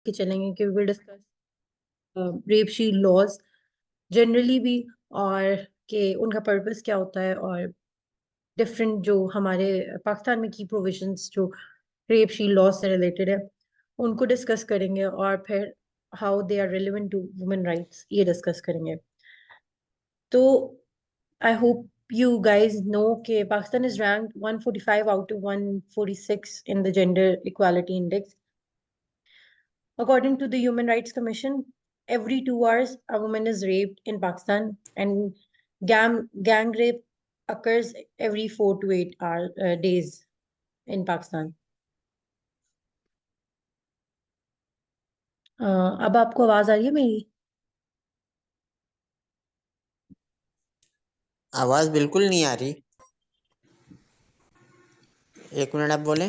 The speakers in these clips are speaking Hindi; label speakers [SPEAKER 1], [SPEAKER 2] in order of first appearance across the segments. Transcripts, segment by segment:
[SPEAKER 1] के चलेंगे कि we will discuss rape shield laws generally भी, और कि उनका पर्पस क्या होता है, और डिफरेंट जो हमारे पाकिस्तान में की प्रोविजंस जो रेप शील्ड लॉज से रिलेटेड है उनको डिस्कस करेंगे, और फिर how they are relevant to women rights ये डिस्कस करेंगे। तो I hope you guys know कि Pakistan is ranked 145 out of 146 in the Gender Equality Index. According to the Human Rights Commission, every 2 hours a woman is raped in Pakistan, and gang rape occurs every 4 to 8 days in Pakistan. अब आपको आवाज आ रही है मेरी?
[SPEAKER 2] आवाज बिल्कुल नहीं आ रही। 1 मिनट आप बोले।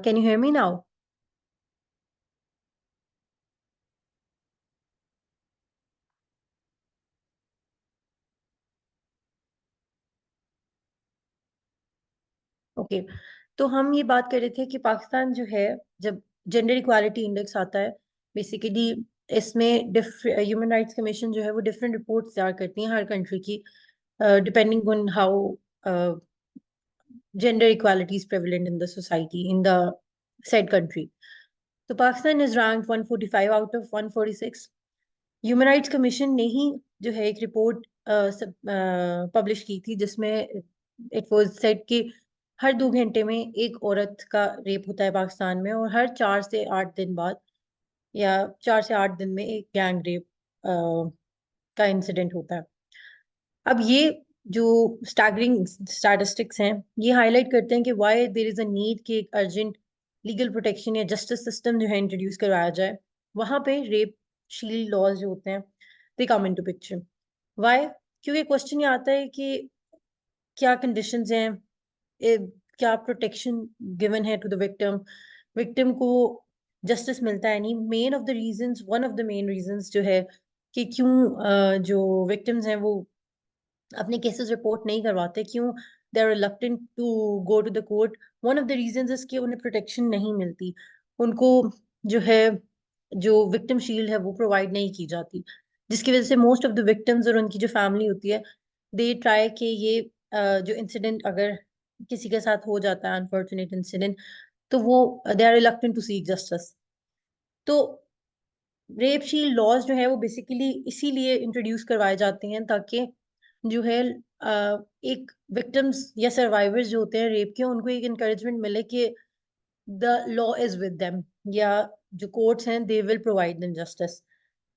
[SPEAKER 1] Can you hear me now? Okay, तो हम ये बात कर रहे थे कि पाकिस्तान जो है, जब जेंडर इक्वालिटी इंडेक्स आता है बेसिकली इसमें ह्यूमन राइट्स कमीशन जो है वो डिफरेंट रिपोर्ट्स तैयार करती हैं हर कंट्री की, depending on how gender equality is prevalent in the society in the said country. So Pakistan is ranked 145 out of 146. Human rights commission ने ही जो है एक रिपोर्ट पब्लिश की थी जिसमें इट वाज सेड कि हर 2 घंटे में एक औरत का रेप होता है पाकिस्तान में, और हर 4 से 8 दिन बाद या 4 से 8 दिन में एक गैंग रेप का इंसिडेंट होता है। अब ये जो स्टैगरिंग स्टैटिस्टिक्स हैं ये हाईलाइट करते हैं कि why there is a need कि एक अर्जेंट लीगल प्रोटेक्शन या जस्टिस सिस्टम जो है इंट्रोड्यूस करवाया जाए। वहां पे रेप शील्ड लॉज जो होते हैं दे कम इनटू पिक्चर। व्हाई? क्योंकि क्वेश्चन ये आता है कि क्या कंडीशंस हैं, क्या प्रोटेक्शन गिवन है टू द विक्टिम, विक्टिम को जस्टिस मिलता है नहीं। Main of the reasons, one of the main reasons जो है कि क्यों जो विक्टिम्स हैं वो अपने केसेस रिपोर्ट नहीं करवाते, क्यों they are reluctant to go to the court, one of the reasons is कि उन्हें प्रोटेक्शन नहीं मिलती, उनको जो है जो विक्टिम शील्ड है वो प्रोवाइड नहीं की जाती, जिसकी वजह से मोस्ट ऑफ द विक्टिम्स और उनकी जो फैमिली होती है दे ट्राई कि ये जो इंसिडेंट अगर किसी के साथ हो जाता है अनफॉर्चुनेट इंसिडेंट, तो वो they are reluctant to seek justice. तो रेप शील्ड लॉज जो है वो बेसिकली इसीलिए इंट्रोड्यूस करवाए जाते हैं ताकि जो है एक विक्टिम्स या सर्वाइवर्स जो होते हैं रेप के उनको एक इनकरेजमेंट मिले कि the law is with them, या जो कोर्ट्स हैं they will provide them justice.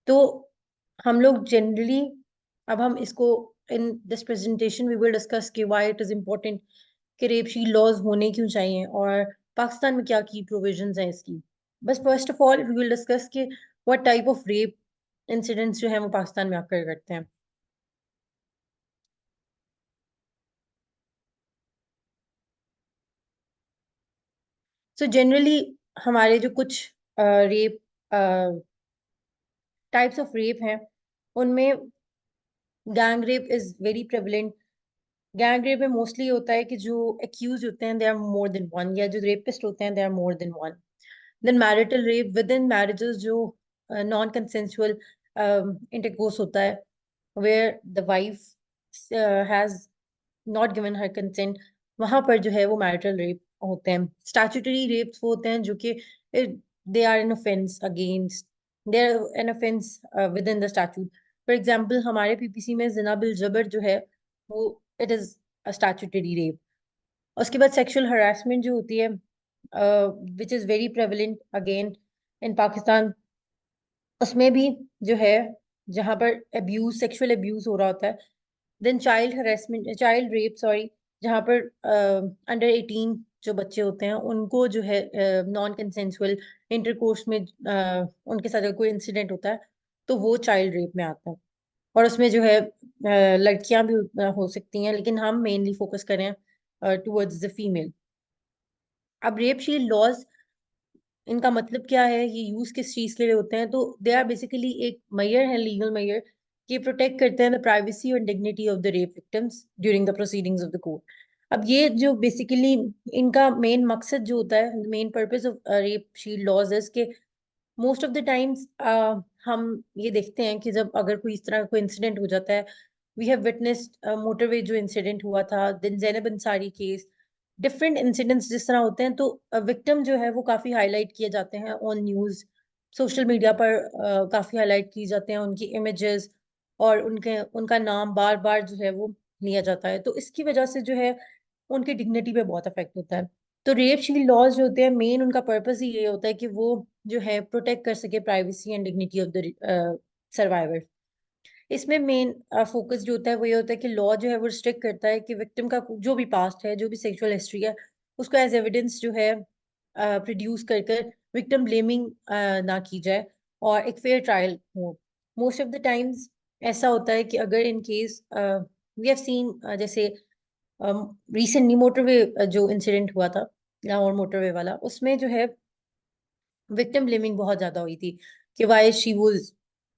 [SPEAKER 1] तो हम लोग जनरली अब हम इसको in this presentation we will discuss कि व्हाई इट इज इम्पोर्टेंट कि रेप शील्ड लॉज होने क्यों चाहिए और पाकिस्तान में क्या की प्रोविजंस हैं इसकी। बस first of all we will discuss कि what type of rape incidents जो है वो पाकिस्तान में आकर करते हैं। सो जनरली हमारे जो कुछ रेप टाइप्स ऑफ रेप हैं उनमें gang rape is very prevalent. Gang rape में मोस्टली होता है कि जो एक्यूज होते हैं they are more than one, या जो रेपिस्ट होते हैं they are more than one. Then marital rape within marriages जो नॉन कंसेंसुअल इंटरकोर्स होता है where the wife has not given her consent, वहां पर जो है वो मैरिटल रेप होते हैं। स्टैट्यूटरी रेप्स वो होते हैं जो कि they are an offence against, they are an offence within the statute. For example हमारे पीपीसी में जिना बिल जबर जो है वो it is a statutory rape. उसके बाद सेक्सुअल हरासमेंट जो होती है which is very prevalent again in Pakistan, उसमें भी जो है जहां पर अब्यूज सेक्सुअल अब्यूज हो रहा होता है। Then child harassment, child rape sorry, जहाँ पर अंडर 18 जो बच्चे होते हैं उनको जो है नॉन कंसेंसुअल इंटरकोर्स में उनके साथ अगर कोई इंसिडेंट होता है तो वो चाइल्ड रेप में आता है। और उसमें जो है लड़कियां भी हो सकती हैं, लेकिन हम मेनली फोकस करें टुवर्ड्स द फीमेल। अब रेप शील्ड लॉज इनका मतलब क्या है, ये यूज किस चीज के लिए होते हैं, तो दे आर बेसिकली एक मेजर है, लीगल मेजर, कि प्रोटेक्ट करते हैं द प्राइवेसी और dignity of the rape victims during the proceedings of the court. अब ये जो बेसिकली इनका मेन मकसद जो होता है, main purpose of rape shield laws is के मोस्ट ऑफ द टाइम्स हम ये देखते हैं कि जब अगर कोई इस तरह कोई इंसिडेंट हो जाता है, वी हैव विटनेस्ड मोटरवे जो इंसिडेंट हुआ था, then Zainab Ansari case, different incidents जिस तरह होते हैं, तो विक्टिम जो है वो काफी हाईलाइट किए जाते हैं ऑन न्यूज, सोशल मीडिया पर काफी हाईलाइट किए जाते हैं उनकी इमेजेस, और उनके उनका नाम बार बार जो है वो लिया जाता है, तो इसकी वजह से जो है उनकी डिग्निटी पे बहुत अफेक्ट होता है। तो रेप शील्ड लॉज जो होते हैं, मेन उनका पर्पस ही ये होता है कि वो जो है प्रोटेक्ट कर सके privacy and dignity of the survivor. इसमें मेन फोकस जो होता है वो ये होता है कि लॉ जो है वो रिस्ट्रिक्ट करता है कि विक्टिम का जो भी पास्ट है, जो भी सेक्सुअल हिस्ट्री है, उसको एज एविडेंस जो है प्रोड्यूस कर कर विक्टिम ब्लेमिंग ना की जाए, और एक फेयर ट्रायल हो। मोस्ट ऑफ द टाइम्स ऐसा होता है कि अगर in case we have seen, जैसे रिसेंटली मोटरवे जो इंसिडेंट हुआ था, लाहौर मोटरवे वाला, उसमें जो है विक्टिम ब्लेमिंग बहुत ज्यादा हुई थी कि why she was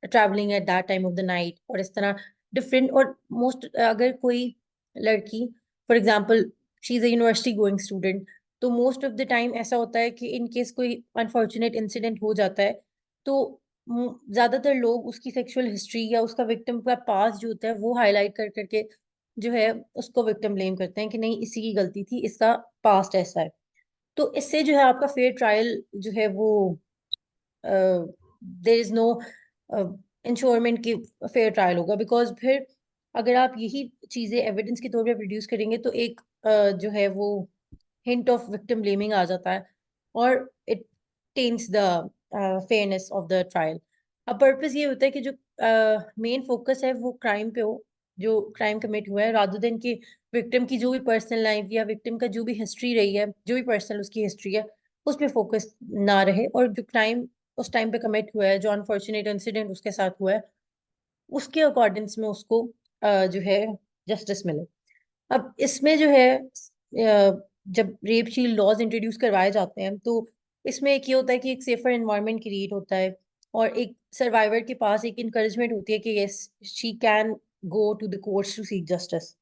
[SPEAKER 1] travelling at that time of the night, और इस तरह डिफरेंट। और मोस्ट अगर कोई लड़की, for example she is a university going student, तो मोस्ट ऑफ द टाइम ऐसा होता है कि इन केस कोई अनफॉर्चुनेट इंसिडेंट हो जाता है, तो ज्यादातर लोग उसकी सेक्सुअल हिस्ट्री या उसका विक्टिम का पास जो होता है वो हाईलाइट कर करके जो है उसको विक्टिम ब्लेम करते हैं कि नहीं इसी की गलती थी, इसका पास्ट ऐसा है। तो इससे जो है आपका फेयर ट्रायल जो है वो, देर इज नो इंश्योरमेंट की फेयर ट्रायल होगा, बिकॉज फिर अगर आप यही चीजें एविडेंस के तौर पे प्रोड्यूस करेंगे तो एक जो है वो हिंट ऑफ विक्टिम ब्लेमिंग आ जाता है, और it taints the fairness of the trial. अब पर्पस ये होता है कि जो मेन फोकस है वो क्राइम पे हो, जो क्राइम कमिट हुआ है, रादर देन कि विक्टिम की जो भी पर्सनल लाइफ या विक्टिम का जो भी हिस्ट्री रही है, जो भी पर्सनल उसकी हिस्ट्री है, उस पे फोकस ना रहे, और जो क्राइम उस टाइम पे कमिट हुआ है, जो अनफॉर्चुनेट इंसिडेंट उसके साथ हुआ है, उसके अकॉर्डिंग्स में उसको जो है जस्टिस मिले। अब इसमें जो है जब रेप शील्ड लॉज इंट्रोड्यूस करवाए जाते हैं, तो इसमें एक ये होता है कि एक सेफर एनवायरनमेंट क्रिएट होता है, और एक सर्वाइवर के पास एक इंकरेजमेंट होती है कि yes, she can go to the courts to seek justice.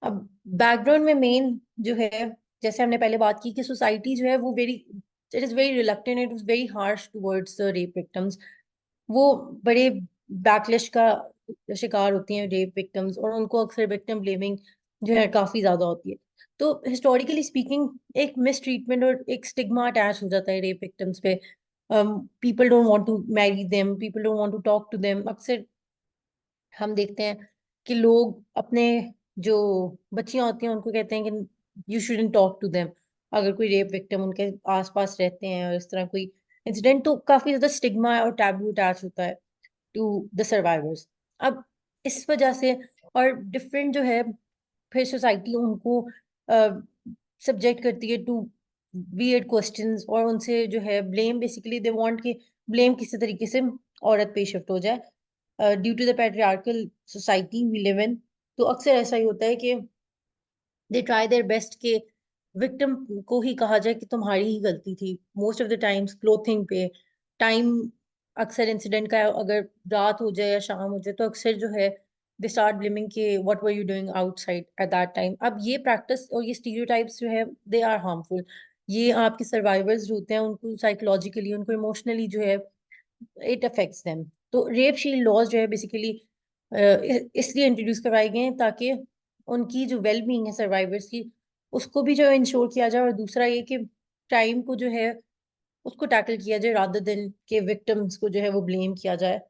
[SPEAKER 1] अब बैकग्राउंड में मेन जो है, जैसे हमने पहले बात की कि सोसाइटी जो है वो very, it is very reluctant, it is very harsh towards the rape victims. वो बड़े बैकलिश का शिकार होती हैं रेप विक्टिम्स, और उनको अक्सर विक्टिम ब्लेमिंग जो है काफी ज्यादा होती है। तो हिस्टोरिकली स्पीकिंग एक मिस ट्रीटमेंट और एक स्टिग्मा अटैच हो जाता है रेप विक्टिम्स पे। People don't want to marry them, people don't want to talk to them. अक्सर हम देखते हैं कि लोग अपने जो बच्चियां होती हैं उनको कहते हैं कि you shouldn't talk to them, अगर कोई रेप विक्टिम उनके आसपास रहते हैं और इस तरह कोई इंसिडेंट, तो काफी ज्यादा स्टिग्मा और टैबू अटैच होता है टू द सर्वाइवर्स। अब इस वजह से, और डिफरेंट जो है फिर सोसाइटी उनको सब्जेक्ट करती है टू वियर्ड क्वेश्चंस, और उनसे जो है ब्लेम, बेसिकली दे वांट कि ब्लेम किसी तरीके से औरत पे शिफ्ट हो जाए due to the patriarchal society we live in. तो अक्सर ऐसा ही होता है कि दे ट्राई देयर बेस्ट के विक्टिम को ही कहा जाए कि तुम्हारी ही गलती थी। Most of the times clothing पे, टाइम, अक्सर इंसिडेंट का अगर रात हो जाए या शाम हो जाए तो अक्सर जो है दे स्टार्ट ब्लेमिंग के what were you doing outside at that time. अब ये प्रैक्टिस और ये स्टीरियोटाइप्स जो है दे आर हार्मफुल। ये आपके सर्वाइवर्स जो होते हैं उनको साइकोलॉजिकली, उनको इमोशनली जो है इट अफेक्ट्स देम। तो रेप शील्ड लॉज जो है बेसिकली इसलिए इंट्रोड्यूस करवाए गए हैं ताकि उनकी जो वेल बीइंग है सर्वाइवर्स की, उसको भी जो है इंश्योर किया जाए, और दूसरा ये कि क्राइम को जो है उसको टैकल किया जाए रादर देन के विक्टिम्स को जो है वो ब्लेम किया जाए।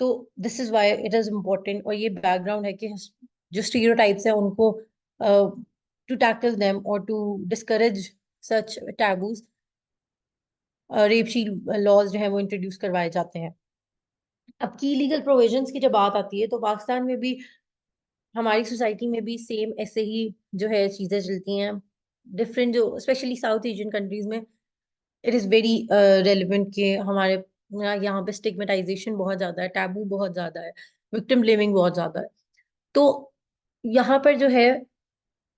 [SPEAKER 1] तो this is why it is important, और ये बैकग्राउंड है कि जो स्टीरियोटाइप्स है उनको टू टैकल देम और to discourage such taboos, rape shield laws जो है वो इंट्रोड्यूस करवाए जाते हैं। अब की लीगल प्रोविजंस की जब बात आती है तो पाकिस्तान में भी, हमारी सोसाइटी में भी सेम ऐसे ही जो है चीजें चलती हैं। डिफरेंट जो स्पेशली साउथ एशियन कंट्रीज में इट इज वेरी रेलिवेंट कि हमारे यहाँ पे स्टिग्मेटाइजेशन बहुत ज्यादा है, टैबू बहुत ज्यादा है, विक्टिम ब्लेमिंग बहुत ज्यादा है। तो यहाँ पर जो है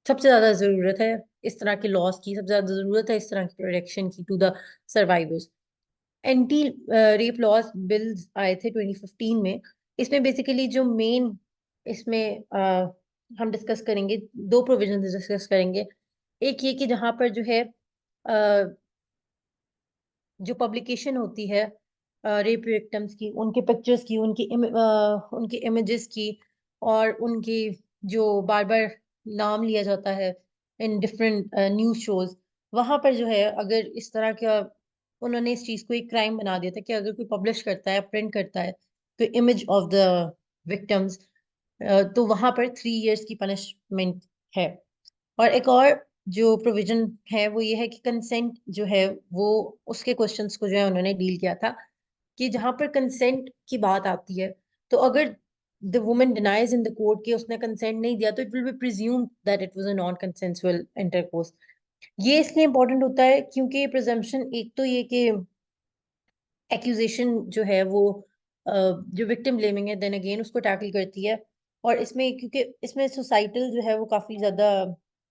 [SPEAKER 1] सबसे ज्यादा जरूरत है इस तरह के लॉस की, सबसे ज्यादा जरूरत है इस तरह की प्रोटेक्शन की to the survivors. Anti rape laws bills आए थे 2015 में। इसमें बेसिकली जो मेन इसमें हम डिस्कस करेंगे, दो प्रोविजन डिस्कस करेंगे। एक ये कि जहाँ पर जो है जो पब्लिकेशन होती है रेप विक्टिम्स की, उनके पिक्चर्स की, उनकी इमेजेस की, और उनकी जो बार बार नाम लिया जाता है इन डिफरेंट न्यूज शोज, वहां पर जो है अगर इस तरह का उन्होंने इस चीज को एक क्राइम बना दिया था कि अगर कोई पब्लिश करता है, प्रिंट करता है तो इमेज ऑफ द विक्टिम्स, तो वहां पर 3 इयर्स की पनिशमेंट है। और एक और जो प्रोविजन है वो ये है कि कंसेंट जो है वो, उसके क्वेश्चंस को जो है उन्होंने डील किया था कि जहां पर कंसेंट की बात आती है, तो अगर the woman denies in the court कि उसने कंसेंट नहीं दिया, तो it will be presumed that it was a non consensual intercourse. ये इसलिए इंपॉर्टेंट होता है क्योंकि प्रिजम्पशन, एक तो ये कि एक्यूजेशन जो है वो जो विक्टिम ब्लेमिंग है, देन अगेन उसको टैकल करती है। और इसमें क्योंकि इसमें सोसाइटल जो है वो काफी ज्यादा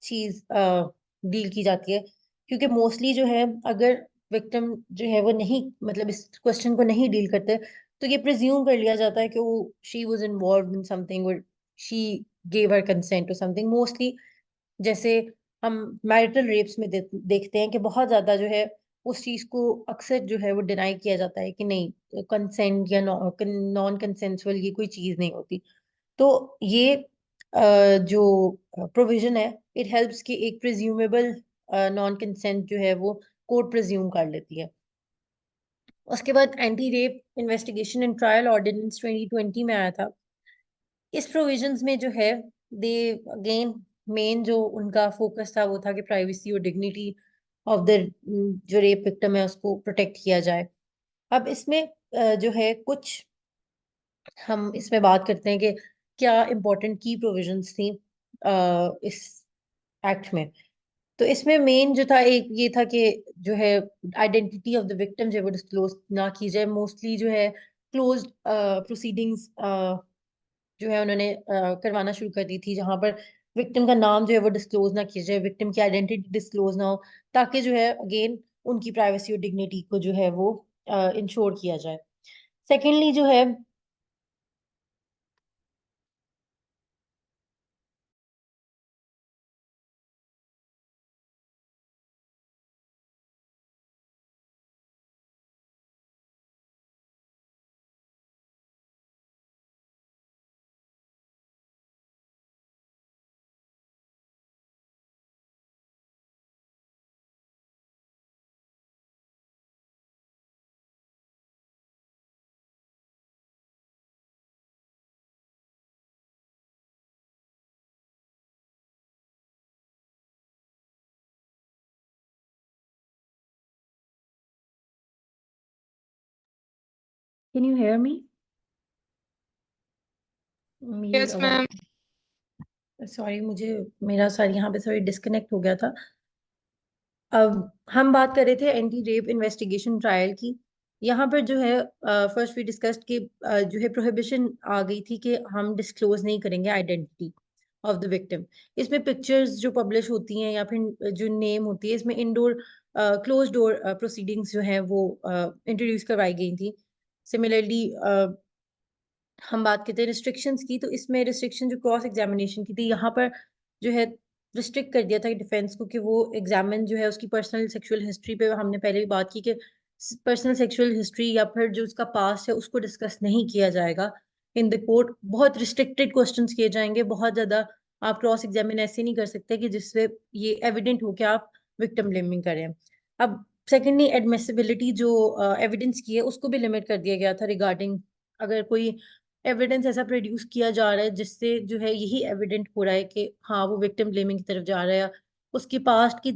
[SPEAKER 1] चीज डील की जाती है, क्योंकि मोस्टली जो है अगर विक्टिम जो है वो नहीं, मतलब इस क्वेश्चन को नहीं डील करते, तो ये प्रिज्यूम कर लिया जाता है कि वो she was involved in something, और she gave her consent to something. Mostly जैसे हम मैरिटल रेप्स में देखते हैं कि बहुत ज्यादा जो है उस चीज को अक्सर जो है वो डिनाई किया जाता है कि नहीं, कंसेंट या नॉन कंसेंसुअल ये कोई चीज नहीं होती। तो ये जो प्रोविजन है, इट हेल्प्स कि एक प्रिज्यूमेबल नॉन कंसेंट जो है वो कोर्ट प्रिज्यूम कर लेती है। उसके बाद anti rape investigation and trial ordinance 2020 में आया था। इस प्रोविजंस में जो है, दे अगेन मेन जो उनका फोकस था वो था कि प्राइवेसी और डिग्निटी ऑफ द जो रेप विक्टिम है उसको प्रोटेक्ट किया जाए। अब इसमें जो है कुछ हम इसमें बात करते हैं कि क्या इंपॉर्टेंट की प्रोविजंस थी इस एक्ट में। तो इसमें मेन जो था, एक ये था कि जो है आइडेंटिटी ऑफ द विक्टिम जो है वो डिस्क्लोज ना की जाए। मोस्टली जो है क्लोज्ड प्रोसीडिंग्स जो है उन्होंने करवाना शुरू कर दी थी, जहां पर विक्टिम का नाम जो है वो डिस्क्लोज ना किया जाए, विक्टिम की आइडेंटिटी डिस्क्लोज ना हो, ताकि जो है अगेन उनकी प्राइवेसी और डिग्निटी को जो है वो इंश्योर किया जाए। सेकेंडली जो है, कैन यू हेयर मी? मेरी
[SPEAKER 3] यस
[SPEAKER 1] आवाज,
[SPEAKER 3] मैम।
[SPEAKER 1] सॉरी, मुझे मेरा सर यहाँ पे सॉरी डिस्कनेक्ट हो गया था। अब हम बात कर रहे थे एंटी रेप इन्वेस्टिगेशन ट्रायल की। यहाँ पर जो है फर्स्ट वी डिस्कस्ड कि जो है प्रोहिबिशन आ गई थी कि हम डिस्क्लोज नहीं करेंगे आइडेंटिटी ऑफ द विक्टिम। इसमें पिक्चर्स जो पब्लिश होती हैं या फिर जो नेम होती है, इसमें इंडोर क्लोज डोर प्रोसीडिंग्स जो है वो इंट्रोड्यूस करवाई गई थी। सिमिलरली हम बात करते हैं रिस्ट्रिक्शंस की, तो इसमें रिस्ट्रिक्शन जो क्रॉस एग्जामिनेशन की थी, यहाँ पर जो है रिस्ट्रिक्ट कर दिया था डिफेंस को कि वो एग्जामिन जो है उसकी पर्सनल सेक्सुअल हिस्ट्री पे, हमने पहले भी बात की कि पर्सनल सेक्सुअल हिस्ट्री या फिर जो उसका पास्ट है उसको डिस्कस नहीं किया जाएगा इन द कोर्ट। बहुत रिस्ट्रिक्टेड क्वेश्चंस किए जाएंगे, बहुत ज्यादा आप क्रॉस एग्जामिन ऐसे नहीं कर सकते कि जिससे ये एविडेंट हो कि आप विक्टिम ब्लेमिंग करें। अब सेकेंडली एडमिसिबिलिटी जो एविडेंस की है उसको भी लिमिट कर दिया गया था रिगार्डिंग, अगर कोई एविडेंस ऐसा प्रोड्यूस किया जा रहा है जिससे जो है यही एविडेंट हो रहा है कि हाँ वो विक्टिम ब्लेमिंग की तरफ जा रहा है, उसकी पास्ट की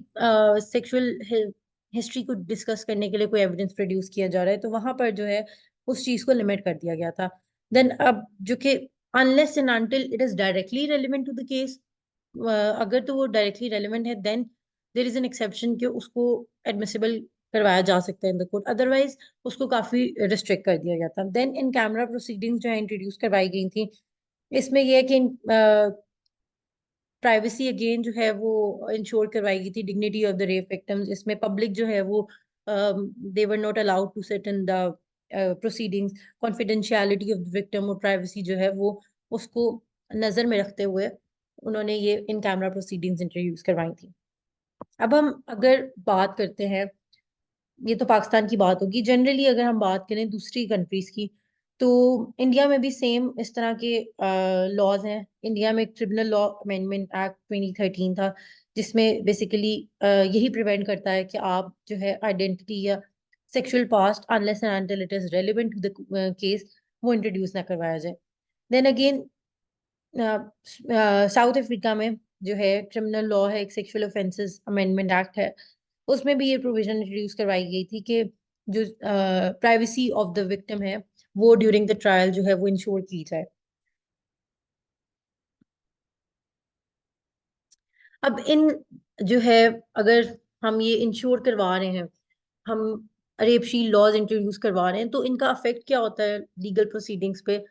[SPEAKER 1] सेक्सुअल हिस्ट्री को डिस्कस करने के लिए कोई एविडेंस प्रोड्यूस किया जा रहा है, तो वहां पर जो है उस चीज को लिमिट कर दिया गया था। देन अब जो कि unless and until it is directly relevant to the case, अगर तो वो डायरेक्टली रेलिवेंट है, then there is an exception कि उसको एडमिसिबल करवाया जा सकता है इन द कोर्ट, अदरवाइज उसको काफी रिस्ट्रिक्ट कर दिया गया था। देन इन कैमरा प्रोसीडिंग्स जो है इंट्रोड्यूस करवाई गई थी। इसमें यह है कि प्राइवेसी अगेन जो है वो इंश्योर करवाई गई थी, dignity of the rape victims. इसमें पब्लिक जो है वो they were not allowed to sit in the proceedings. Confidentiality of the victim और प्राइवेसी जो है वो उसको नजर में रखते हुए उन्होंने ये इन कैमरा प्रोसीडिंग्स इंट्रोड्यूस करवाई थी। अब हम अगर बात करते हैं, ये तो पाकिस्तान की बात होगी, जनरली अगर हम बात करें दूसरी कंट्रीज की, तो इंडिया में भी सेम इस तरह के लॉज हैं। इंडिया में क्रिमिनल लॉ अमेंडमेंट एक्ट 2013 था, जिसमें बेसिकली यही प्रिवेंट करता है कि आप जो है आइडेंटिटी या sexual past unless and until it is relevant to the case वो इंट्रोड्यूस ना करवाया जाए। देन अगेन साउथ अफ्रीका में जो है क्रिमिनल लॉ है, एक सेक्सुअल ऑफेंसेस अमेंडमेंट एक्ट है, उसमें भी ये प्रोविजन इंट्रोड्यूस करवाई गई थी कि जो प्राइवेसी ऑफ द विक्टिम है वो ड्यूरिंग द ट्रायल जो है वो इंश्योर की जाए। अब इन जो है, अगर हम ये इंश्योर करवा रहे हैं, हम रेप शील्ड लॉज इंट्रोड्यूस करवा रहे हैं, तो इनका अफेक्ट क्या होता है लीगल प्रोसीडिंग्स पे,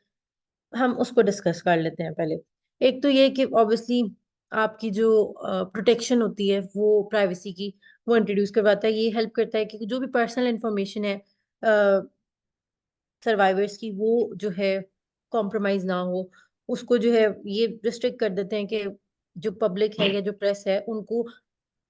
[SPEAKER 1] हम उसको डिस्कस कर लेते हैं पहले। एक तो ये कि ऑब्वियसली आपकी जो प्रोटेक्शन होती है वो प्राइवेसी की, वो इंट्रोड्यूस करवाता है। ये हेल्प करता है कि जो भी पर्सनल इंफॉर्मेशन है सर्वाइवर्स की, वो जो है कॉम्प्रोमाइज ना हो। उसको जो है ये रिस्ट्रिक्ट कर देते हैं कि जो पब्लिक है या जो प्रेस है उनको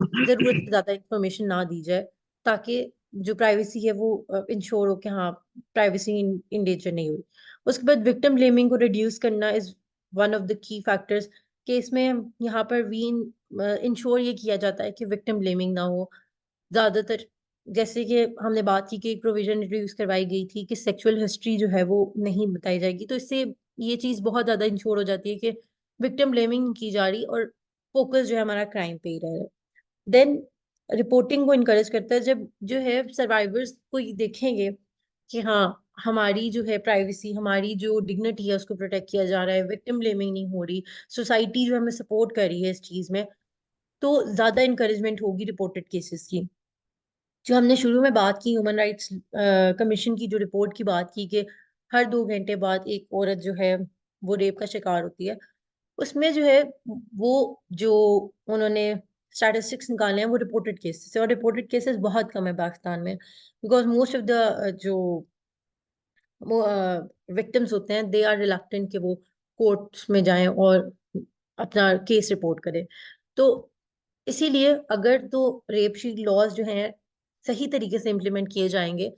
[SPEAKER 1] जरूरत से ज्यादा इंफॉर्मेशन ना दी जाए, ताकि जो प्राइवेसी है वो इंश्योर हो कि हाँ प्राइवेसी इन डेंजर नहीं हुई। उसके बाद विक्टिम ब्लेमिंग को रिड्यूस करना is one of the key factors, कि इसमें यहाँ पर वी इंश्योर ये किया जाता है कि विक्टिम ब्लेमिंग ना हो ज्यादातर। जैसे कि हमने बात की कि एक प्रोविजन इंट्रोड्यूस करवाई गई थी कि सेक्सुअल हिस्ट्री जो है वो नहीं बताई जाएगी, तो इससे ये चीज बहुत ज्यादा इंश्योर हो जाती है कि विक्टिम ब्लेमिंग की जा रही और फोकस जो है हमारा क्राइम पे ही रह रहा है। देन रिपोर्टिंग को इनकरेज करता है, जब जो है सर्वाइवर्स को ये देखेंगे कि हाँ हमारी जो है प्राइवेसी, हमारी जो डिग्निटी है उसको प्रोटेक्ट किया जा रहा है, विक्टिम ब्लेमिंग नहीं हो रही, सोसाइटी जो हमें सपोर्ट कर रही है इस चीज में, तो ज्यादा इंकरेजमेंट होगी रिपोर्टेड केसेस की। जो हमने शुरू में बात की ह्यूमन राइट्स कमीशन की जो रिपोर्ट की बात की कि हर 2 घंटे बाद एक औरत जो है वो रेप का शिकार होती है, उसमें जो है वो जो उन्होंने स्टैटिस्टिक्स निकाले हैं वो रिपोर्टेड केसेस है, और रिपोर्टेड केसेस बहुत कम है पाकिस्तान में, बिकॉज मोस्ट ऑफ द जो विक्टिम्स होते हैं दे आर रिलक्टेंट कि वो कोर्ट्स में जाएं और अपना केस रिपोर्ट करें। तो इसीलिए अगर तो रेप शील्ड लॉज जो हैं सही तरीके से इम्प्लीमेंट किए जाएंगे,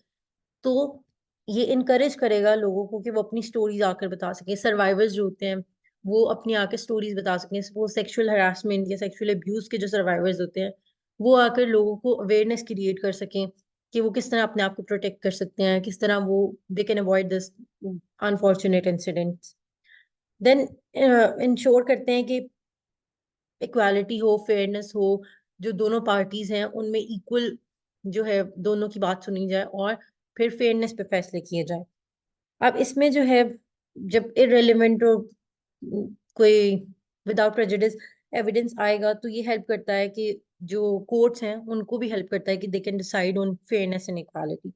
[SPEAKER 1] तो ये इनकरेज करेगा लोगों को कि वो अपनी स्टोरीज आकर बता सकें। सर्वाइवर्स जो होते हैं वो अपनी आकर स्टोरीज बता सकें, वो सेक्सुअल हरासमेंट या सेक्सुअल अब्यूज के जो सर्वाइवर्स होते हैं वो आकर लोगों को अवेयरनेस क्रिएट कर सकें कि वो किस तरह अपने आप को प्रोटेक्ट कर सकते हैं, किस तरह वो they can avoid this unfortunate incidents. Then ensure करते हैं कि इक्वालिटी हो, फेयरनेस हो, जो दोनों पार्टीज हैं उनमें इक्वल जो है दोनों की बात सुनी जाए और फिर फेयरनेस पे फैसले किए जाए। अब इसमें जो है जब इररिलेवेंट और कोई विदाउट प्रेजुडिस एविडेंस आएगा, तो ये हेल्प करता है कि जो कोर्ट्स हैं उनको भी हेल्प करता है कि they can decide on fairness and equality.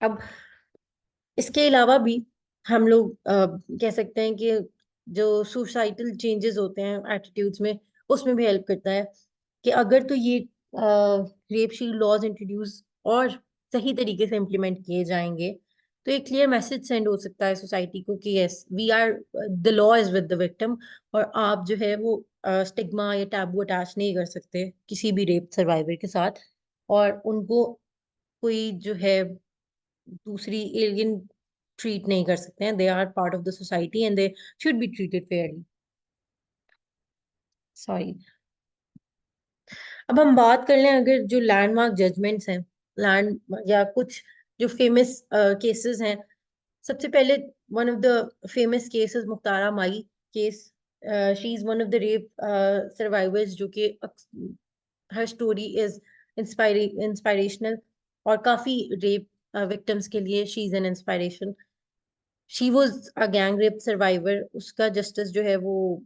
[SPEAKER 1] अब इसके अलावा भी हम लोग कह सकते हैं कि जो सोसाइटल चेंजेस होते हैं एटीट्यूड्स में, उसमें भी हेल्प करता है कि अगर तो ये रेप शील्ड लॉज इंट्रोड्यूस और सही तरीके से इम्प्लीमेंट किए जाएंगे, तो एक क्लियर मैसेज सेंड हो सकता है सोसाइटी को कि yes we are the law is with the victim, और आप जो है वो स्टिग्मा या टैबू अटैच नहीं कर सकते किसी भी रेप सर्वाइवर के साथ, और उनको कोई जो है दूसरी एलियन ट्रीट नहीं कर सकते हैं। They are part of the society and they should be treated fairly. Sorry. अब हम बात कर लें अगर जो लैंडमार्क जजमेंट्स हैं, लैंड या कुछ जो फेमस केसेस हैं। सबसे पहले one of the famous cases Mukhtara my case. She is one of the rape survivors जो कि हर स्टोरी इज इंस्पायरेशनल, और काफी रेप विक्टिम्स के लिए she is an inspiration. She was a gang rape survivor. उसका जस्टिस जो है वो,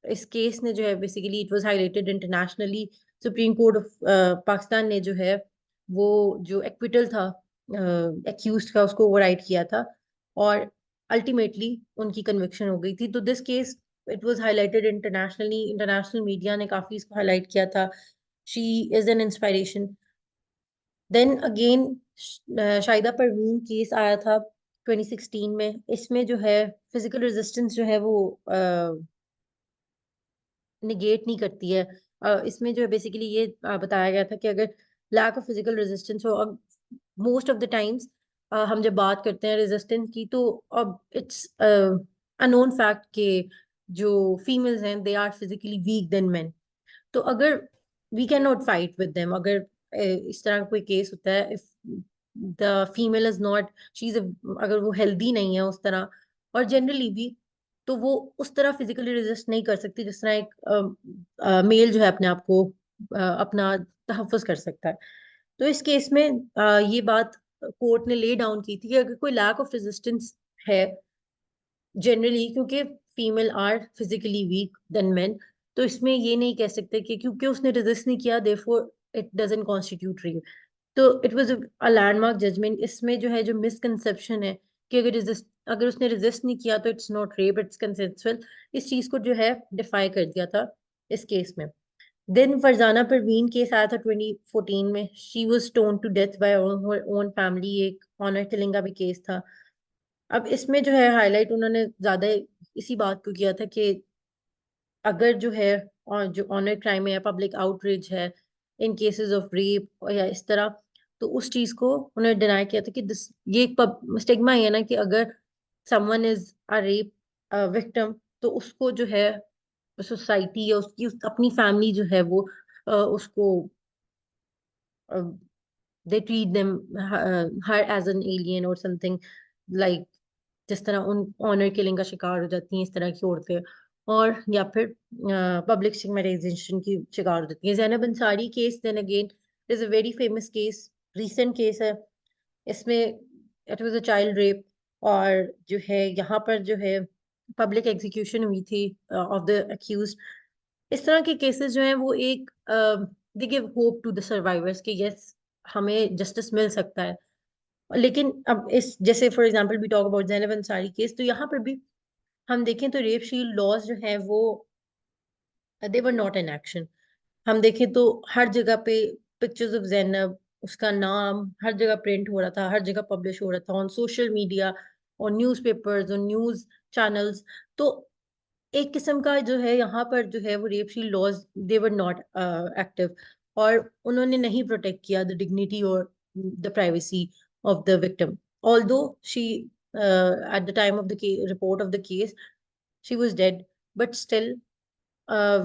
[SPEAKER 1] इस केस ने जो है basically it was highlighted internationally. Supreme court of Pakistan ने जो है वो जो एक्विटल था एक्यूज्ड का, उसको ओवरराइड किया था, और अल्टीमेटली उनकी कन्विक्शन हो गई थी। तो this case it was highlighted internationally, international media ने काफी इसको हाईलाइट किया था। She is an inspiration. Then again Shahida Parveen case आया था 2016 में, इसमें जो है फिजिकल रेजिस्टेंस जो है वो निगेट नहीं करती है। इसमें जो है बेसिकली ये बताया गया था कि अगर लैक ऑफ फिजिकल रेजिस्टेंस हो, अब मोस्ट ऑफ द टाइम्स हम जब बात करते हैं रेजिस्टेंस की, तो अब इट्स अ नोन फैक्ट कि जो फीमेल्स हैं they are physically weak than men. तो अगर we can not fight with them, अगर इस तरह का कोई केस होता है, if the female is not, she is, अगर वो हेल्दी नहीं है उस तरह, और जनरली भी, तो वो उस तरह फिजिकली रेजिस्ट नहीं कर सकती जिस तरह एक मेल जो है अपने आप को अपना तहफ़्फ़ुज़ कर सकता है। तो इस केस में ये बात कोर्ट ने ले डाउन की थी कि अगर कोई लैक ऑफ रेजिस्टेंस है जनरली, क्योंकि female are physically weak than men, तो इसमें ये नहीं कह सकते कि क्योंकि उसने रेजिस्ट नहीं किया therefore it doesn't constitute rape. तो it was a landmark judgement. इसमें जो है जो मिसकंसेप्शन है कि अगर उसने रेजिस्ट नहीं किया तो it's not rape, it's consensual, इस चीज को जो है डिफाई कर दिया था इस केस में। देन फरजाना परवीन केस आया था 2014 में। She was stoned to death by own family, एक ऑनर किलिंग का भी केस था। अब इसमें जो है हाईलाइट उन्होंने ज्यादा इसी बात को किया था कि अगर जो है, और जो ऑनर क्राइम है या पब्लिक आउटरीच है इन केसेस ऑफ रेप या इस तरह, तो उस चीज को उन्होंने डिनाई किया था कि दिस, ये एक स्टिग्मा है ना कि अगर someone is a rape victim, तो उसको जो है सोसाइटी या उसकी अपनी फैमिली जो है वो उसको they treat them her as an alien और समथिंग, लाइक जिस तरह उन ऑनर किलिंग का शिकार हो जाती हैं इस तरह की औरतें, और या फिर पब्लिक स्टिग्मेटाइजेशन की शिकार हो जाती हैं। Zainab Ansari case then again is a very famous case, recent case है। इसमें it was a child rape, और जो है यहाँ पर जो है पब्लिक एग्जीक्यूशन हुई थी ऑफ द अक्यूज। इस तरह के केसेस जो हैं वो एक they give hope to the survivors कि यस, हमें जस्टिस मिल सकता है। लेकिन अब इस, जैसे for example we talk about Zainab Ansari case, तो यहाँ पर भी हम देखें तो रेप शील्ड लॉज जो है वो they were not in action. हम देखें तो हर जगह पे पिक्चर्स ऑफ ज़ैनब, उसका नाम हर जगह प्रिंट हो रहा था, हर जगह पब्लिश हो रहा था on social media, on newspapers, on news channels. तो एक किस्म का जो है यहाँ पर जो है वो rape shield laws they were not active, और उन्होंने नहीं प्रोटेक्ट किया द डिग्निटी और the privacy of the victim. Although she at the time of the report of the case she was dead, but still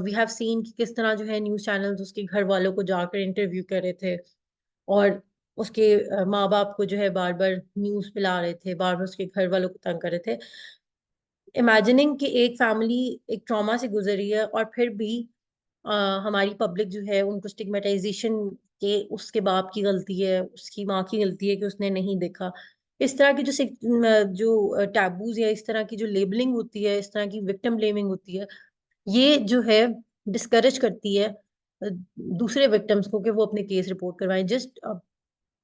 [SPEAKER 1] we have seen कि किस तरह जो है न्यूज़ चैनल्स उसके घर वालों को जाकर इंटरव्यू कर रहे थे, और उसके माँ बाप को जो है बार बार न्यूज़ पिला रहे थे, बार बार उसके घर वालों को तंग कर रहे थे। इमेजिनिंग कि एक फैमिली एक ट्रॉमा से गुजरी है और फिर भी अ, हमारी पब्लिक जो है उनको स्टिग्मेटाइजेशन के उसके बाप की गलती है, उसकी माँ की गलती है कि उसने नहीं देखा, इस तरह की जो टैबूज या इस तरह की जो लेबलिंग होती है, इस तरह की विक्टिम ब्लेमिंग होती है, ये जो है डिस्करेज करती है दूसरे विक्टिम्स को कि वो अपने केस रिपोर्ट करवाएं। जस्ट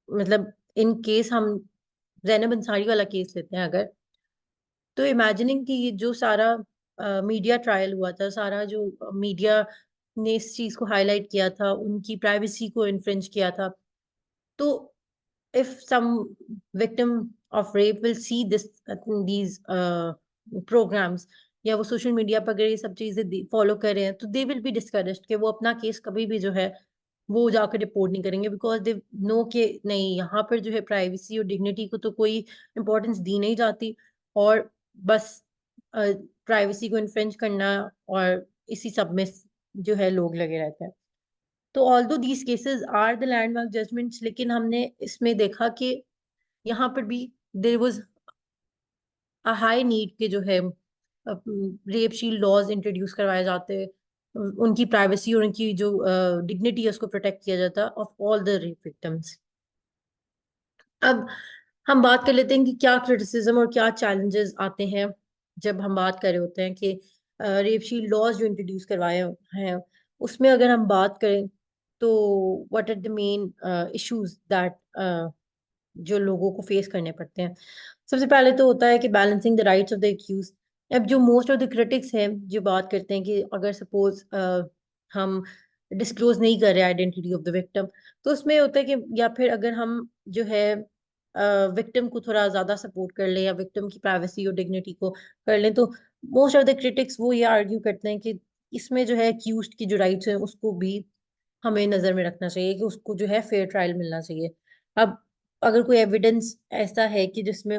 [SPEAKER 1] मतलब इन केस हम जैनब अंसारी वाला केस लेते हैं अगर, तो इमेजिनिंग कि ये जो सारा मीडिया ट्रायल हुआ था, सारा जो मीडिया ने इस चीज को हाईलाइट किया था, उनकी प्राइवेसी को इन्फ्रिंज किया था, तो if some victim of rape will see these programs, या वो सोशल मीडिया पर अगर ये सब चीजें फॉलो कर रहे हैं, तो दे विल बी डिस्करेज्ड कि वो अपना केस कभी भी जो है वो जाकर रिपोर्ट नहीं करेंगे, बिकॉज दे नो कि नहीं, यहाँ पर जो है प्राइवेसी और डिग्निटी को तो कोई इम्पोर्टेंस दी नहीं जाती, और बस प्राइवेसी को इन्फ्रिंज करना और इसी सब में जो है लोग लगे रहते हैं। तो although these cases are the landmark judgments, लेकिन हमने इसमें देखा कि यहाँ पर भी there was a high need के जो है रेप शील्ड लॉज इंट्रोड्यूस करवाए जाते, उनकी प्राइवेसी और उनकी जो डिग्निटी है उसको प्रोटेक्ट किया जाता of all the rape victims. अब हम बात कर लेते हैं कि क्या क्रिटिसिज्म और क्या चैलेंजेस आते हैं जब हम बात कर रहे होते हैं कि रेप शील्ड लॉज जो इंट्रोड्यूस करवाए हैं, उसमें अगर हम बात करें तो what are the main issues that जो लोगों को फेस करने पड़ते हैं। सबसे पहले तो होता है कि balancing the rights of the accused. अब जो मोस्ट ऑफ द क्रिटिक्स हैं जो बात करते हैं कि अगर सपोज हम डिस्क्लोज नहीं कर रहे आइडेंटिटी ऑफ द विक्टिम, तो उसमें होता है कि, या फिर अगर हम जो है विक्टिम को थोड़ा ज्यादा सपोर्ट कर लें या विक्टिम की प्राइवेसी और डिग्निटी को कर लें, तो मोस्ट ऑफ द क्रिटिक्स वो ये आर्ग्यू करते हैं कि इसमें जो है अक्यूज्ड की जो राइट्स हैं उसको भी हमें नजर में रखना चाहिए, कि उसको जो है फेयर ट्रायल मिलना चाहिए। अब अगर कोई एविडेंस ऐसा है कि जिसमें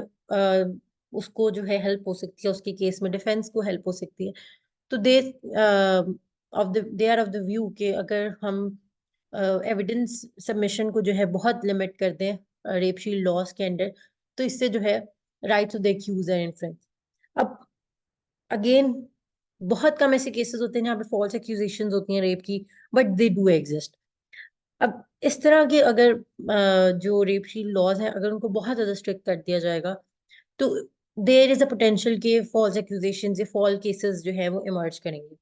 [SPEAKER 1] उसको जो है हेल्प हो सकती है, उसके केस में डिफेंस को हेल्प हो सकती है, तो they are of the view कि अगर हम एविडेंस सबमिशन को जो है बहुत लिमिट कर दें रेप शील्ड लॉज के अंडर, तो इससे जो है rights of the accused are infringe. अब अगेन बहुत कम ऐसे केसेस होते हैं जहाँ पे फॉल्स एक्यूजेशंस होती हैं रेप की, बट दे डू एग्जिस्ट। अब इस तरह के अगर जो रेप शील्ड लॉज हैं अगर उनको बहुत ज्यादा स्ट्रिक्ट कर दिया जाएगा, तो देयर इज अ पोटेंशियल के फॉल्स एक्यूजेशंस या फॉल्स केसेस जो है वो इमर्ज करेंगे।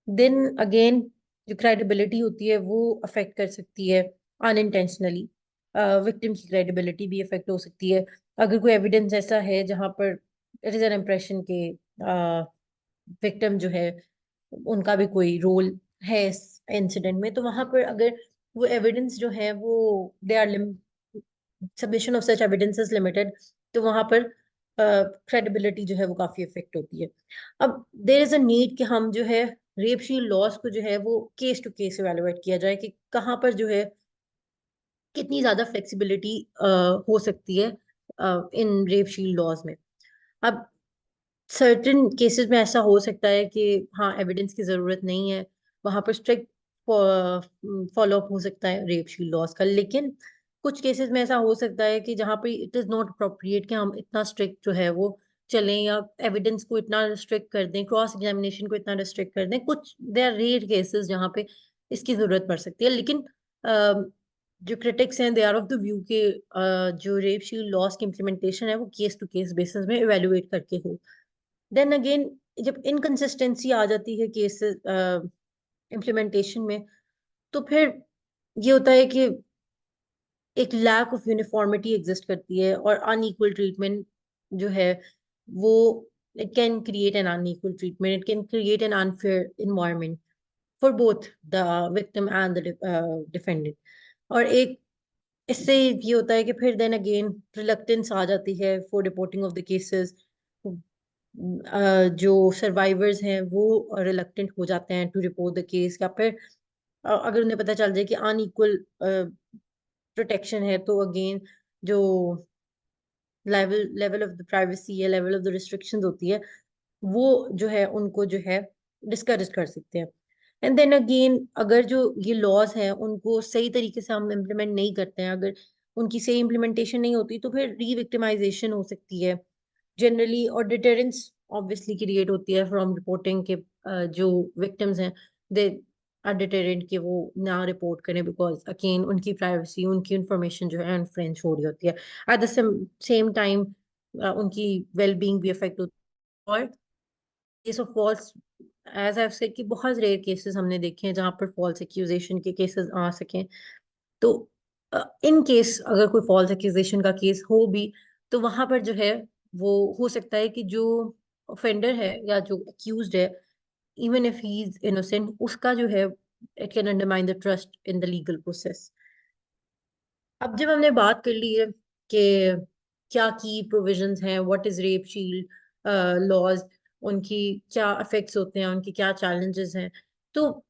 [SPEAKER 1] देन अगेन जो क्रेडिबिलिटी होती है वो अफेक्ट कर सकती है अनइंटेंशनली। विक्टिम की क्रेडिबिलिटी भी अफेक्ट हो सकती है अगर कोई एविडेंस ऐसा है जहां पर इट इज एन इम्प्रेशन के विक्टिम जो है उनका भी कोई रोल है इस इंसिडेंट में, तो वहां पर अगर वो एविडेंस जो है वो they are submission of such evidence is limited, तो वहां पर क्रेडिबिलिटी जो है वो काफी इफेक्ट होती है। अब देर इज अ नीड कि हम जो है रेप शील्ड लॉस को जो है वो केस टू केस इवेलुएट किया जाए कि कहाँ पर जो है कितनी ज्यादा फ्लेक्सिबिलिटी हो सकती है इन रेप शील्ड लॉज में। अब सर्टेन केसेस में ऐसा हो सकता है कि हाँ एविडेंस की जरूरत नहीं है, वहां पर स्ट्रिक्ट फॉलो अप हो सकता है रेप शील्ड लॉज का, लेकिन कुछ केसेस में ऐसा हो सकता है कि जहाँ पे इट इज नॉट अप्रोप्रिएट कि हम इतना स्ट्रिक्ट जो है वो चलें या एविडेंस को इतना रिस्ट्रिक्ट कर दें, क्रॉस एग्जामिनेशन को इतना रिस्ट्रिक्ट कर दें। कुछ दे आर रेयर केसेस जहाँ पे इसकी जरूरत पड़ सकती है, लेकिन जो क्रिटिक्स हैं they are of the view के जो रेप शील्ड लॉज की इम्प्लीमेंटेशन है वो केस टू केस बेसिस में इवेलुएट करके हो। देन अगेन जब इनकंसिस्टेंसी आ जाती है केस इम्प्लीमेंटेशन में, तो फिर ये होता है कि एक लैक ऑफ यूनिफॉर्मिटी एग्जिस्ट करती है और अनइक्वल ट्रीटमेंट जो है वो it can create an unequal treatment, it can create an unfair environment for both the victim and the defendant. और एक इससे ये होता है कि फिर देन अगेन रिलक्टेंस आ जाती है for reporting of the cases. जो सर्वाइवर्स हैं वो रिलक्टेंट हो जाते हैं टू रिपोर्ट द केस, या फिर अगर उन्हें पता चल जाए कि अनइक्वल प्रोटेक्शन है, तो अगेन जो level level of the privacy या लेवल ऑफ द रिस्ट्रिक्शंस होती है वो जो है उनको जो है डिस्करेज कर सकते हैं। एंड देन अगेन अगर जो ये लॉज हैं उनको सही तरीके से हम इम्प्लीमेंट नहीं करते हैं, अगर उनकी सही इम्प्लीमेंटेशन नहीं होती, तो फिर रीविक्टिमाइजेशन हो सकती है जनरली, और डिटरेंस ऑब्वियसली क्रिएट होती है फ्रॉम रिपोर्टिंग के जो विक्टिम्स हैं दे आर डिटरेंट कि वो ना रिपोर्ट करें, बिकॉज अगेन उनकी प्राइवेसी उनकी इंफॉर्मेशन जो है इन्फ्लुएंस हो रही होती है। एट द सेम टाइम उनकी वेल बीइंग भी अफेक्ट होती है। और case of false as I said कि बहुत रेयर केसेस हमने देखे हैं जहां पर फॉल्स एक्यूजेशन के केसेस आ सकें। तो इन केस अगर कोई फॉल्स एक्यूजेशन का केस हो भी, तो वहां पर जो है वो हो सकता है कि जो ऑफेंडर है या जो अक्यूज्ड है, even if he is innocent, उसका जो है it can undermine the trust in the legal process. अब जब हमने बात कर ली है कि क्या की प्रोविजंस हैं, what is rape shield laws, उनकी क्या इफेक्ट्स होते हैं, उनकी क्या चैलेंजेस हैं, तो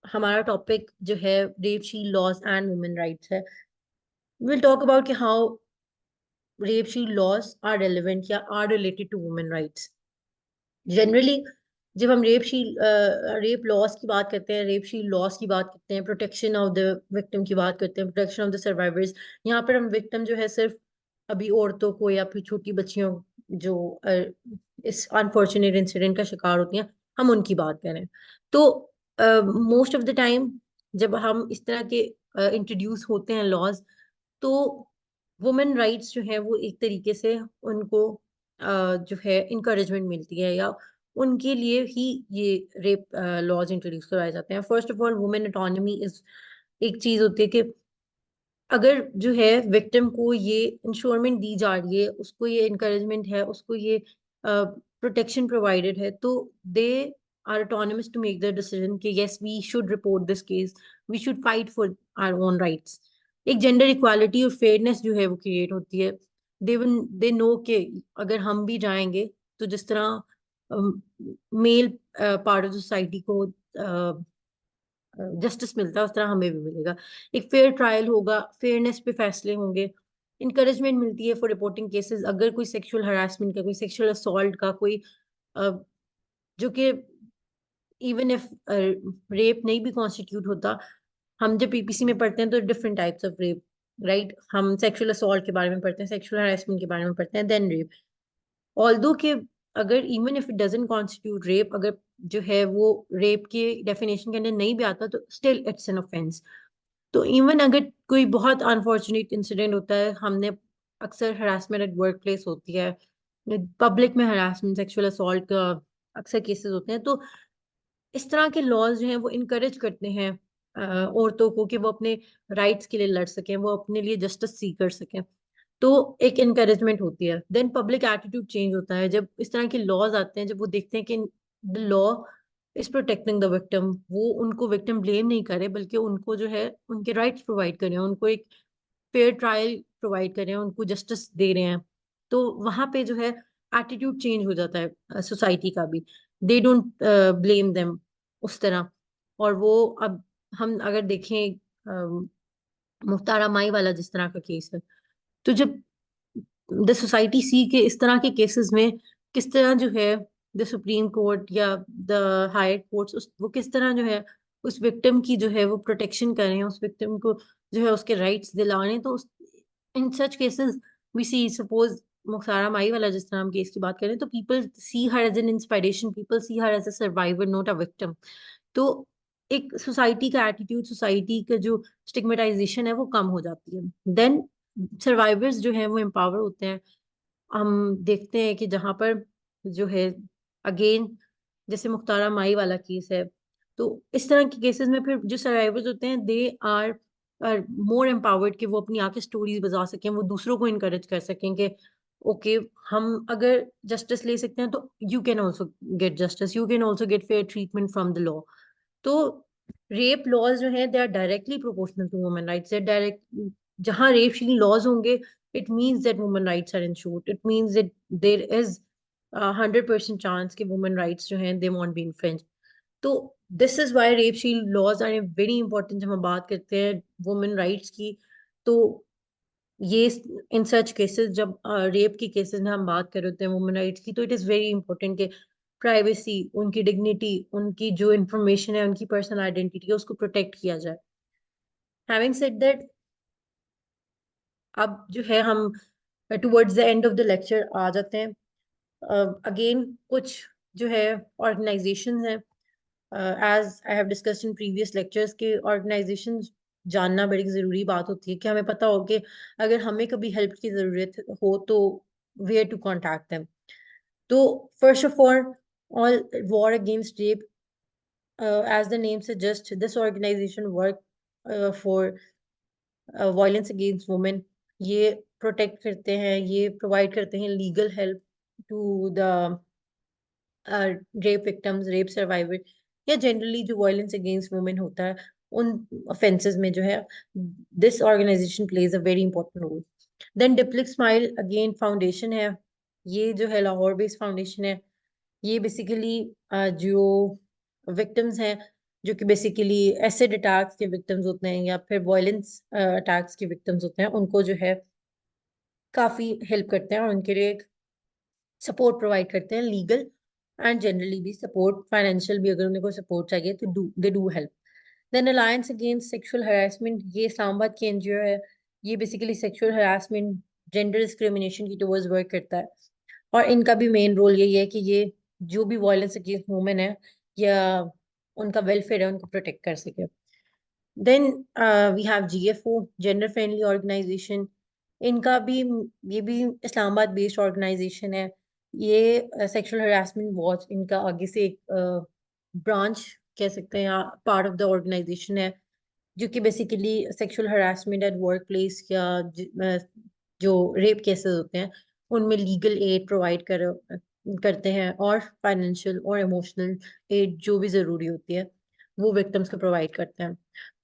[SPEAKER 1] हमारा टॉपिक जो है rape shield laws and women rights है। विल टॉक अबाउट कि how rape shield laws are relevant या are related to women rights. Generally जब हम रेप लॉस की बात करते हैं, रेप शील्ड लॉस की बात करते हैं, प्रोटेक्शन ऑफ द विक्टिम की बात करते हैं, प्रोटेक्शन ऑफ द सर्वाइवर्स, यहाँ पर हम विक्टिम जो है सिर्फ अभी औरतों को या फिर छोटी बच्चियों जो इस अनफॉर्चुनेट इंसिडेंट का शिकार होती हैं, हम उनकी बात करें। तो मोस्ट ऑफ द टाइम जब हम इस तरह के इंट्रोड्यूस होते हैं लॉज, तो वुमेन राइट्स जो है वो एक तरीके से उनको जो है इनकरेजमेंट मिलती है, या उनके लिए ही ये रेप लॉज इंट्रोड्यूस करवाए जाते हैं। First of all women autonomy is एक चीज होती है कि अगर जो है विक्टिम को ये इंश्योरमेंट दी जा रही है, उसको ये इनकरेजमेंट है, उसको ये प्रोटेक्शन प्रोवाइडेड है, तो they are autonomous to make the decision कि yes we should report this case, we should fight for our own rights. एक जेंडर इक्वालिटी और फेयरनेस जो है वो क्रिएट होती है। दे नो कि अगर हम भी जाएंगे तो जिस तरह मेल पार्ट ऑफ सोसाइटी को जस्टिस मिलता है उस तरह हमें भी मिलेगा। एक फेयर ट्रायल होगा, फेयरनेस पे फैसले होंगे, इंकरेजमेंट मिलती है फॉर रिपोर्टिंग केसेस। अगर कोई सेक्सुअल हरासमेंट का, कोई सेक्सुअल असॉल्ट का, कोई अ, जो कि इवन इफ रेप नहीं भी कॉन्स्टिट्यूट होता, हम जब पीपीसी में पढ़ते हैं तो different types of rape, right, हम सेक्सुअल असॉल्ट के बारे में पढ़ते हैं, सेक्सुअल हरासमेंट के बारे में पढ़ते हैं, देन रेप। ऑल्दो के अगर even if it doesn't constitute rape, अगर जो है वो रेप के डेफिनेशन के अंदर नहीं भी आता तो स्टिल इट्स एन ऑफेंस। तो इवन अगर कोई बहुत अनफॉर्चुनेट इंसिडेंट होता है, हमने अक्सर हरासमेंट एट वर्क प्लेस होती है, पब्लिक में हरासमेंट, सेक्सुअल असॉल्ट का अक्सर केसेस होते हैं, तो इस तरह के लॉज जो हैं वो इनकरेज करते हैं औरतों को कि वो अपने राइट्स के लिए लड़ सकें, वो अपने लिए जस्टिस सी कर सकें। तो एक इनकरेजमेंट होती है। देन पब्लिक एटीट्यूड चेंज होता है जब इस तरह के लॉज आते हैं, जब वो देखते हैं कि the law is protecting the victim, वो उनको विक्टिम ब्लेम नहीं करे बल्कि उनको जो है उनके राइट्स प्रोवाइड करें, उनको एक फेयर ट्रायल प्रोवाइड करें, उनको जस्टिस दे रहे हैं। तो वहां पे जो है एटीट्यूड चेंज हो जाता है सोसाइटी का भी। दे डोंट ब्लेम देम उस तरह। और वो अब हम अगर देखें मुख्तारा माई वाला जिस तरह का केस है, तो जब द सोसाइटी सी के इस तरह के केसेस में किस तरह जो है द सुप्रीम कोर्ट या द हायर कोर्ट्स उस वो किस तरह जो है उस विक्टिम की जो है वो प्रोटेक्शन कर रहे हैं, उस विक्टिम को जो है उसके राइट्स दिला रहे हैं। तो उस in such cases we see, suppose Mukhtara Mai वाला जिस तरह हम केस की बात करें, तो people see her as an inspiration, people see her as a survivor, not a victim. तो एक सोसाइटी का एटीट्यूड, सोसाइटी का जो स्टिग्मेटाइजेशन है वो कम हो जाती है। देन सर्वाइवर्स जो हैं वो एम्पावर होते हैं। हम देखते हैं कि जहां पर जो है अगेन जैसे मुख्तारा माई वाला केस है, तो इस तरह के केसेस में फिर जो सर्वाइवर्स होते हैं दे आर मोर एम्पावर्ड कि वो अपनी आके स्टोरीज बता सकें, वो दूसरों को इनकरेज कर सकें कि ओके, हम अगर जस्टिस ले सकते हैं तो you can also get justice, you can also get fair treatment from the law. तो रेप लॉज जो है they are directly proportional to women rights. Direct जहां रेप शील लॉज होंगे, it means that women rights are insured, it means that there is 100% chance कि वुमेन राइट्स जो हैं दे वॉन्ट बी इन्फ्रिंज्ड। तो this is why rape shield laws are very important. जब हम बात करते हैं वुमेन राइट्स की, तो ये इन सच केसेस, जब रेप की केसेस में हम बात कर रहे होते हैं वुमेन राइट्स की, तो इट इज वेरी इंपॉर्टेंट कि प्राइवेसी, उनकी डिग्निटी, उनकी जो इंफॉर्मेशन है, उनकी पर्सनल आइडेंटिटी है, उसको प्रोटेक्ट किया जाए। हैविंग सेड दैट, अब जो है हम towards the end of the lecture आ जाते हैं। अगेन कुछ जो है ऑर्गेनाइजेशंस हैं, as I have discussed in previous lectures के ऑर्गेनाइजेशंस जानना बड़ी ज़रूरी बात होती है कि हमें पता हो कि अगर हमें कभी हेल्प की ज़रूरत हो तो वेयर टू कॉन्टैक्ट देम। तो first of all war against rape, as the name suggests, this organization work for violence against women। ये प्रोटेक्ट करते हैं, ये प्रोवाइड करते हैं legal help to the rape victims, rape survivor, या जनरली जो वायलेंस अगेंस्ट वुमेन होता है उन ऑफेंसेस में जो है this organisation plays a very important role. Then डिप्लिक स्माइल अगेन फाउंडेशन है, ये जो है लाहौर बेस्ड फाउंडेशन है। ये बेसिकली जो विक्टिम्स हैं, जो कि बेसिकली एसिड अटैक्स के विक्टिम्स होते हैं या फिर वायलेंस अटैक्स के विक्टिम्स होते हैं, उनको जो है काफी हेल्प करते हैं और उनके लिए सपोर्ट प्रोवाइड करते हैं, लीगल एंड जनरली भी सपोर्ट, फाइनेंशियल भी अगर उन्हें कोई सपोर्ट चाहिए तो they do help. Then alliance against sexual harassment, ये इस्लामाबाद की एनजीओ है। ये basically sexual harassment, gender discrimination की टुवर्ड्स वर्क करता है। और इनका भी मेन रोल यही है कि ये जो भी वायलेंस अगेंस्ट वुमेन है या उनका वेलफेयर है उनको प्रोटेक्ट कर सके। Then we have GFO, gender friendly organisation. इनका भी, ये भी इस्लामाबाद बेस्ड ऑर्गेनाइजेशन है। ये सेक्सुअल हरासमेंट वॉच इनका आगे से एक ब्रांच कह सकते हैं या पार्ट ऑफ द ऑर्गेनाइजेशन है, जो कि basically sexual harassment at work place या जो रेप केसेस होते हैं उनमें लीगल एड प्रोवाइड करते हैं और फाइनेंशियल और इमोशनल एड जो भी ज़रूरी होती है वो विक्टिम्स को प्रोवाइड करते हैं।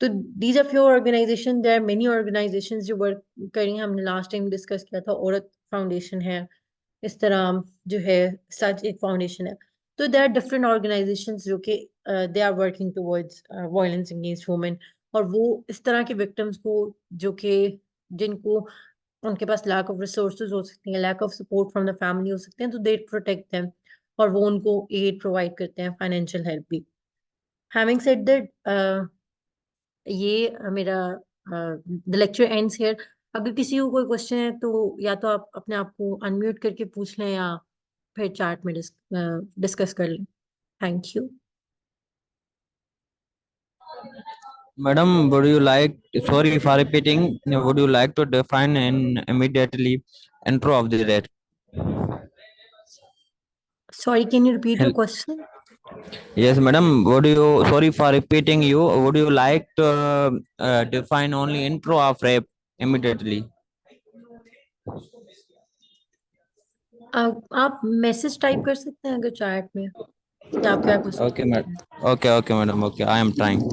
[SPEAKER 1] तो these are few organization, there are many organizations जो वर्क कर रही हैं। हमने लास्ट टाइम डिस्कस किया था, औरत फाउंडेशन है, इस तरह जो है सच एक फाउंडेशन है। तो देयर आर डिफरेंट ऑर्गेनाइजेशंस जो कि they are working towards violence against women, और वो इस तरह के विक्टिम्स को जो कि जिनको उनके पास लैक ऑफ रिसोर्सेज हो सकती हैं, lack of support from the family हो सकते हैं, तो दे प्रोटेक्ट देम, और वो उनको एड प्रोवाइड करते हैं, फाइनेंशियल हेल्प भी। हैविंग सेड दैट, ये मेरा द लेक्चर एंड्स हियर। अगर किसी को कोई क्वेश्चन है तो या तो आप अपने आप को अनम्यूट करके पूछ लें, या फिर चैट में डिस्कस कर लें। Thank you.
[SPEAKER 3] Madam, sorry for repeating, would you like to define in immediately intro of the rate?
[SPEAKER 1] Sorry, can you repeat your
[SPEAKER 3] Hel-
[SPEAKER 1] question?
[SPEAKER 3] Yes, madam, sorry for repeating you, would you like to define only intro of rape immediately?
[SPEAKER 1] आप मैसेज टाइप कर सकते हैं अगर चैट में, या आप क्या क्वेश्चन
[SPEAKER 3] Okay,
[SPEAKER 1] पूछ
[SPEAKER 3] madam.
[SPEAKER 1] रहे हैं।
[SPEAKER 3] Okay, madam. Okay, I am trying.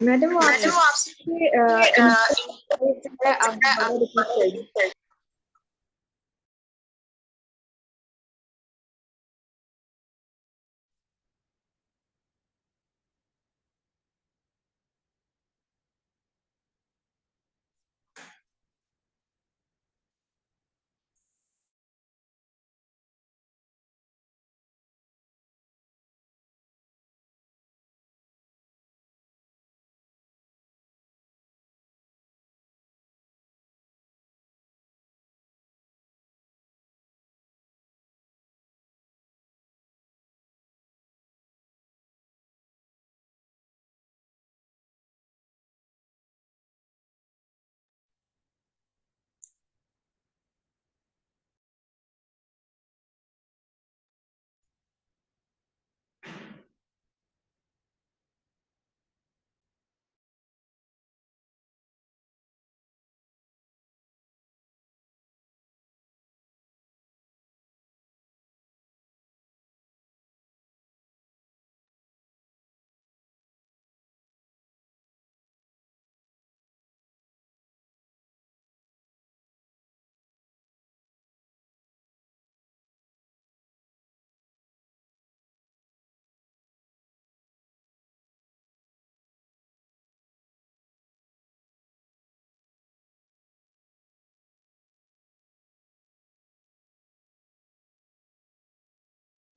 [SPEAKER 4] Madam वो आपसे आप दोबारा रिपीट कर दें।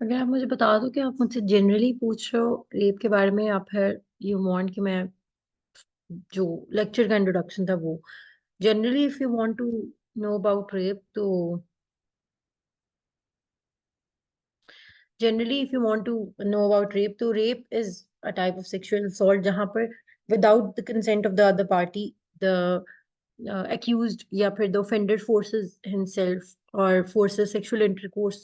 [SPEAKER 1] अगर आप मुझे बता दो कि आप मुझसे जनरली पूछ रहे हो रेप के बारे में, या फिर यू वांट कि मैं जो लेक्चर का इंट्रोडक्शन था वो। Generally if you want to know about rape, तो generally if you want to know about rape, तो rape is a type of sexual assault जहाँ पर without the consent of the other party, the accused या फिर the offender forces himself or forces sexual intercourse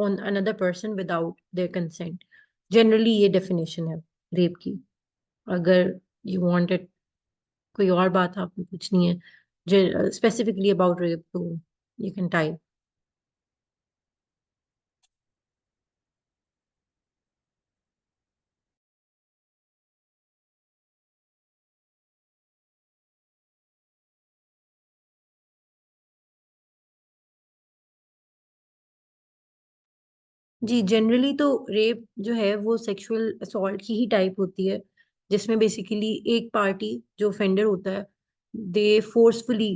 [SPEAKER 1] on another person without their consent. Generally ये definition है rape की। अगर you wanted कोई और बात आपने पूछनी है specifically about rape, तो you can type. जी, जनरली तो रेप जो है वो सेक्सुअल असॉल्ट की ही टाइप होती है, जिसमें बेसिकली एक पार्टी जो ऑफेंडर होता है, दे forcefully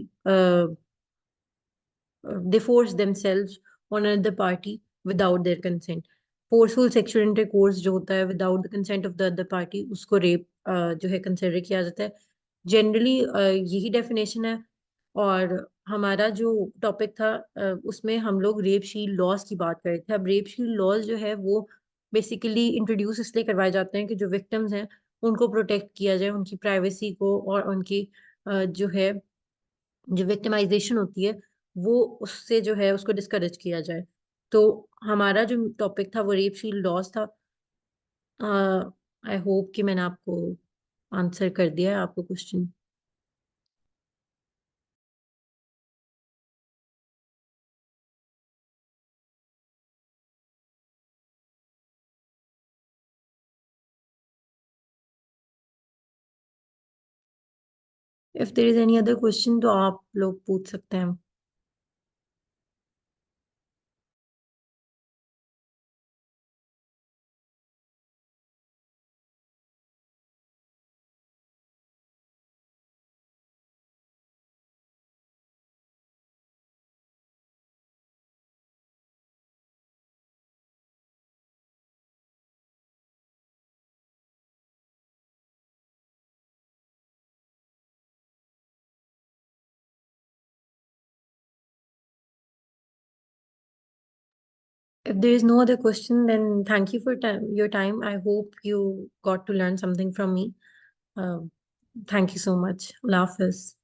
[SPEAKER 1] they force themselves on another party without their consent. Forceful sexual intercourse जो होता है without the consent of the other party, उसको रेप जो है कंसिडर किया जाता है। जनरली यही डेफिनेशन है। और हमारा जो टॉपिक था उसमें हम लोग रेप शील्ड लॉज की बात कर रहे थे। अब रेप शील्ड लॉज जो है वो बेसिकली इंट्रोड्यूस इसलिए करवाए जाते हैं कि जो विक्टिम्स हैं उनको प्रोटेक्ट किया जाए, उनकी प्राइवेसी को, और उनकी जो है जो विक्टिमाइजेशन होती है वो उससे जो है उसको डिस्करेज किया जाए। तो हमारा जो टॉपिक था वो रेप शील्ड लॉस था। आई होप कि मैंने आपको आंसर कर दिया है आपको question. If there is any other question, तो आप लोग पूछ सकते हैं. If there is no other question, then thank you for your time. I hope you got to learn something from me. Thank you so much. Allah Hafiz.